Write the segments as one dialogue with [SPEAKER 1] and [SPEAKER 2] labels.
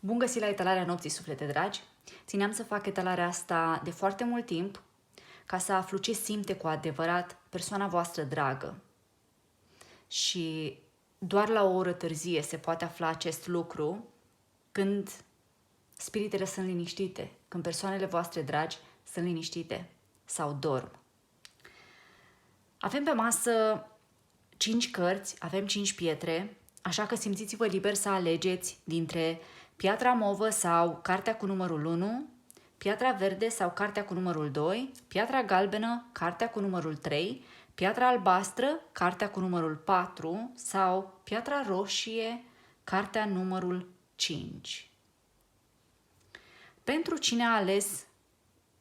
[SPEAKER 1] Bun găsit la etalarea nopții, suflete dragi! Țineam să fac etalarea asta de foarte mult timp ca să aflu ce simte cu adevărat persoana voastră dragă. Și doar la o oră târzie se poate afla acest lucru când spiritele sunt liniștite, când persoanele voastre dragi sunt liniștite sau dorm. Avem pe masă 5 cărți, avem 5 pietre, așa că simțiți-vă liber să alegeți dintre piatra movă sau cartea cu numărul 1, piatra verde sau cartea cu numărul 2, piatra galbenă, cartea cu numărul 3, piatra albastră, cartea cu numărul 4 sau piatra roșie, cartea numărul 5. Pentru cine a ales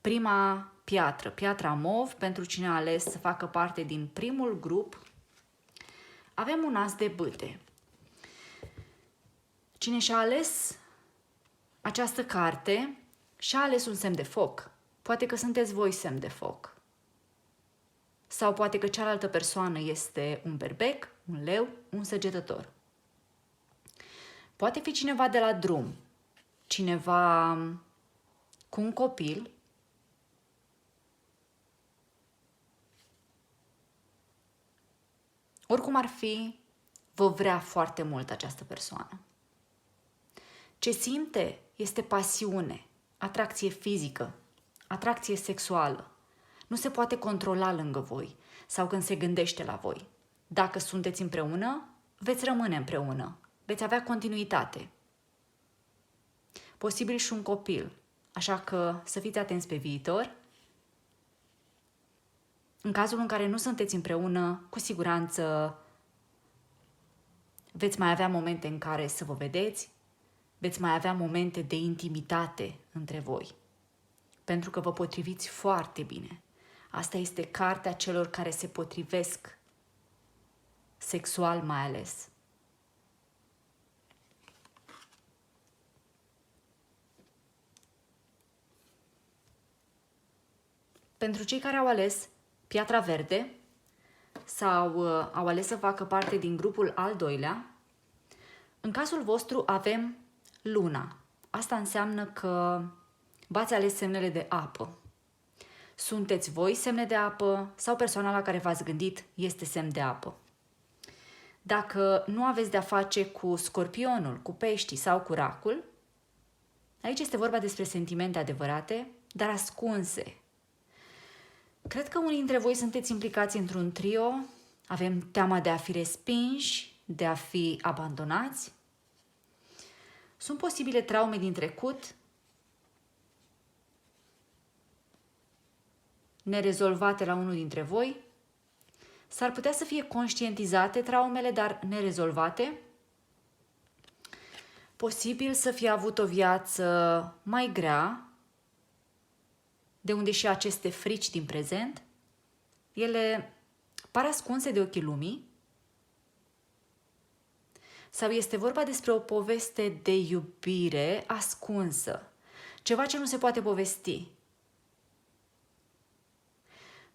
[SPEAKER 1] prima piatră, piatra mov, pentru cine a ales să facă parte din primul grup, avem un as de bâte. Cine și-a ales această carte și-a ales un semn de foc. Poate că sunteți voi semn de foc. Sau poate că cealaltă persoană este un berbec, un leu, un săgetător. Poate fi cineva de la drum, cineva cu un copil, oricum ar fi, vă vrea foarte mult această persoană. Ce simte este pasiune, atracție fizică, atracție sexuală. Nu se poate controla lângă voi sau când se gândește la voi. Dacă sunteți împreună, veți rămâne împreună, veți avea continuitate. Posibil și un copil, așa că să fiți atenți pe viitor. În cazul în care nu sunteți împreună, cu siguranță veți mai avea momente în care să vă vedeți, veți mai avea momente de intimitate între voi, pentru că vă potriviți foarte bine. Asta este cartea celor care se potrivesc, sexual mai ales. Pentru cei care au ales piatra verde sau au ales să facă parte din grupul al doilea, în cazul vostru avem luna. Asta înseamnă că v-ați ales semnele de apă. Sunteți voi semne de apă sau persoana la care v-ați gândit este semn de apă. Dacă nu aveți de-a face cu scorpionul, cu peștii sau cu racul, aici este vorba despre sentimente adevărate, dar ascunse. Cred că unii dintre voi sunteți implicați într-un trio, avem teama de a fi respinși, de a fi abandonați. Sunt posibile traume din trecut, nerezolvate la unul dintre voi. S-ar putea să fie conștientizate traumele, dar nerezolvate. Posibil să fie avut o viață mai grea, de unde și aceste frici din prezent. Ele par ascunse de ochii lumii. Sau este vorba despre o poveste de iubire ascunsă, ceva ce nu se poate povesti.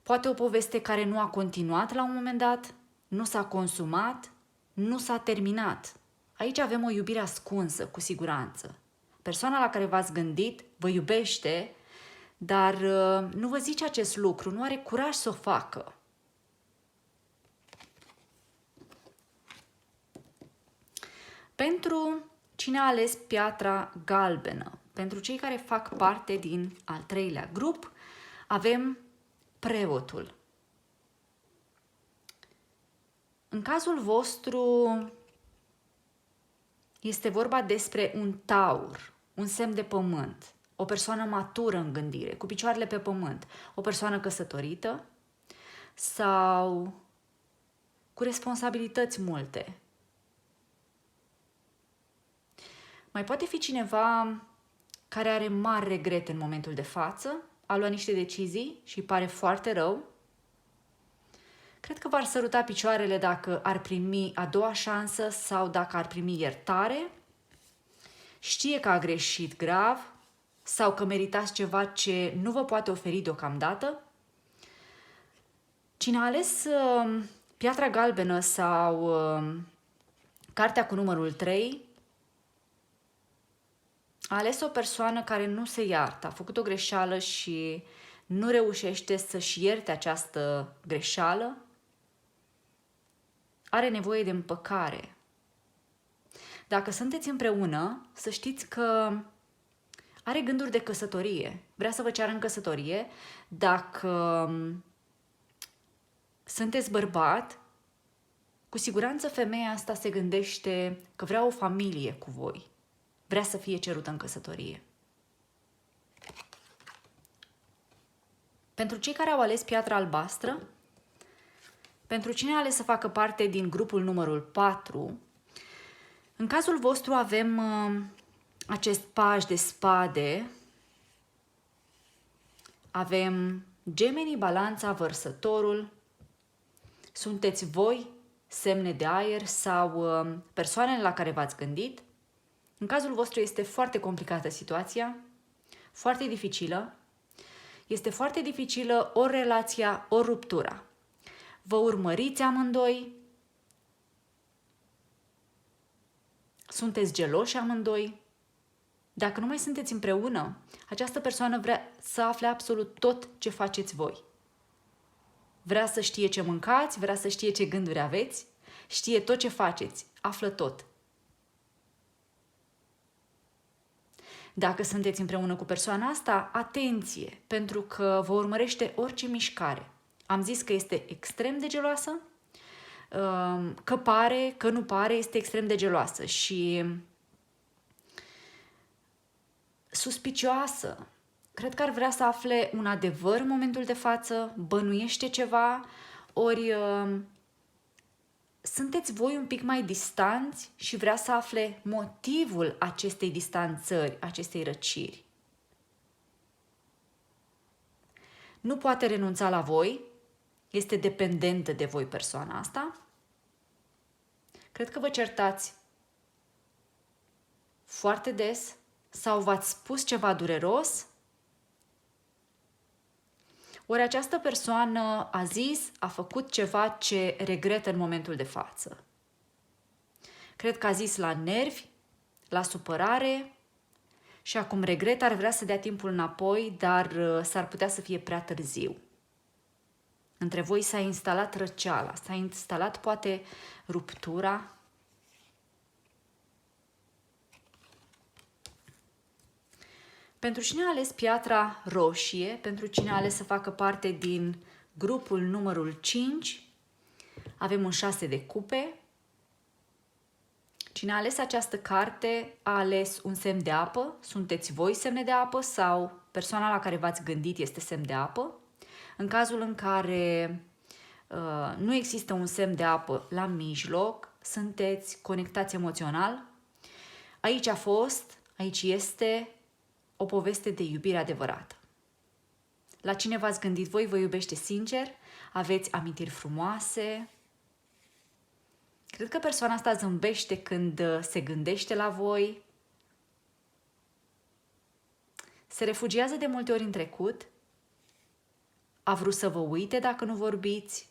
[SPEAKER 1] Poate o poveste care nu a continuat la un moment dat, nu s-a consumat, nu s-a terminat. Aici avem o iubire ascunsă, cu siguranță. Persoana la care v-ați gândit vă iubește, dar nu vă zice acest lucru, nu are curaj să o facă. Pentru cine a ales piatra galbenă, pentru cei care fac parte din al treilea grup, avem preotul. În cazul vostru este vorba despre un taur, un semn de pământ, o persoană matură în gândire, cu picioarele pe pământ, o persoană căsătorită sau cu responsabilități multe. Mai poate fi cineva care are mari regrete în momentul de față, a luat niște decizii și pare foarte rău. Cred că v-ar săruta picioarele dacă ar primi a doua șansă sau dacă ar primi iertare. Știe că a greșit grav sau că meritați ceva ce nu vă poate oferi deocamdată. Cine a ales piatra galbenă sau cartea cu numărul 3, a ales o persoană care nu se iartă, a făcut o greșeală și nu reușește să-și ierte această greșeală, are nevoie de împăcare. Dacă sunteți împreună, să știți că are gânduri de căsătorie, vrea să vă ceară în căsătorie. Dacă sunteți bărbat, cu siguranță femeia asta se gândește că vrea o familie cu voi, vrea să fie cerută în căsătorie. Pentru cei care au ales piatra albastră, pentru cine a ales să facă parte din grupul numărul 4, în cazul vostru avem acest paj de spade, avem Gemenii, Balanța, Vărsătorul, sunteți voi, semne de aer sau persoanele la care v-ați gândit. În cazul vostru este foarte complicată situația, foarte dificilă. Este foarte dificilă ori relația, ori ruptura. Vă urmăriți amândoi, sunteți geloși amândoi. Dacă nu mai sunteți împreună, această persoană vrea să afle absolut tot ce faceți voi. Vrea să știe ce mâncați, vrea să știe ce gânduri aveți, știe tot ce faceți, află tot. Dacă sunteți împreună cu persoana asta, atenție, pentru că vă urmărește orice mișcare. Am zis că este extrem de geloasă, că pare, că nu pare, este extrem de geloasă și suspicioasă. Cred că ar vrea să afle un adevăr în momentul de față, bănuiește ceva, ori sunteți voi un pic mai distanți și vrea să afle motivul acestei distanțări, acestei răciri. Nu poate renunța la voi, este dependentă de voi persoana asta. Cred că vă certați foarte des sau v-ați spus ceva dureros. Ori această persoană a zis, a făcut ceva ce regretă în momentul de față. Cred că a zis la nervi, la supărare și acum regret, ar vrea să dea timpul înapoi, dar s-ar putea să fie prea târziu. Între voi s-a instalat răceala, s-a instalat poate ruptura. Pentru cine a ales piatra roșie, pentru cine a ales să facă parte din grupul numărul 5, avem un 6 de cupe. Cine a ales această carte a ales un semn de apă. Sunteți voi semne de apă sau persoana la care v-ați gândit este semn de apă. În cazul în care nu există un semn de apă la mijloc, sunteți conectați emoțional. Aici este o poveste de iubire adevărată. La cine v-ați gândit voi vă iubește sincer, aveți amintiri frumoase. Cred că persoana asta zâmbește când se gândește la voi. Se refugiază de multe ori în trecut. A vrut să vă uite dacă nu vorbiți,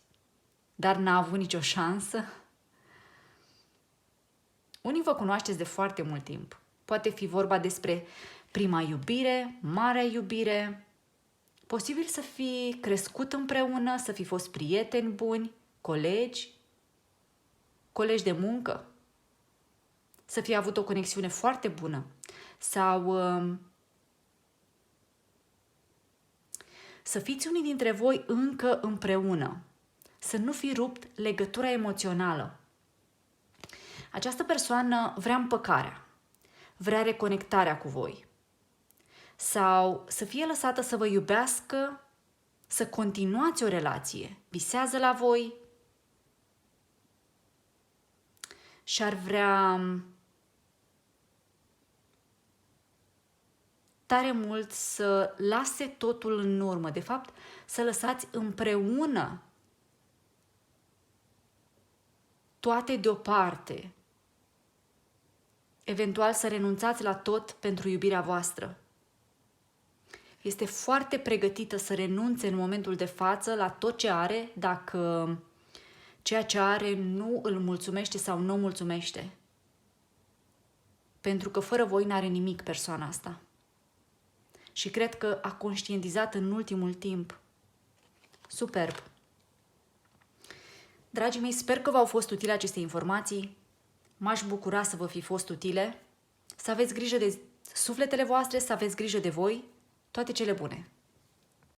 [SPEAKER 1] dar n-a avut nicio șansă. Unii vă cunoașteți de foarte mult timp. Poate fi vorba despre prima iubire, marea iubire. Posibil să fi crescut împreună, să fi fost prieteni buni, colegi de muncă, să fi avut o conexiune foarte bună sau să fiți unii dintre voi încă împreună, să nu fi rupt legătura emoțională. Această persoană vrea împăcarea, vrea reconectarea cu voi sau să fie lăsată să vă iubească, să continuați o relație, visează la voi și ar vrea tare mult să lase totul în urmă, de fapt să lăsați împreună toate deoparte, eventual să renunțați la tot pentru iubirea voastră. Este foarte pregătită să renunțe în momentul de față la tot ce are dacă ceea ce are nu îl mulțumește sau nu mulțumește. pentru că fără voi n-are nimic persoana asta. Și cred că a conștientizat în ultimul timp. Superb! Dragii mei, sper că v-au fost utile aceste informații. M-aș bucura să vă fi fost utile. Să aveți grijă de sufletele voastre, să aveți grijă de voi. Toate cele bune!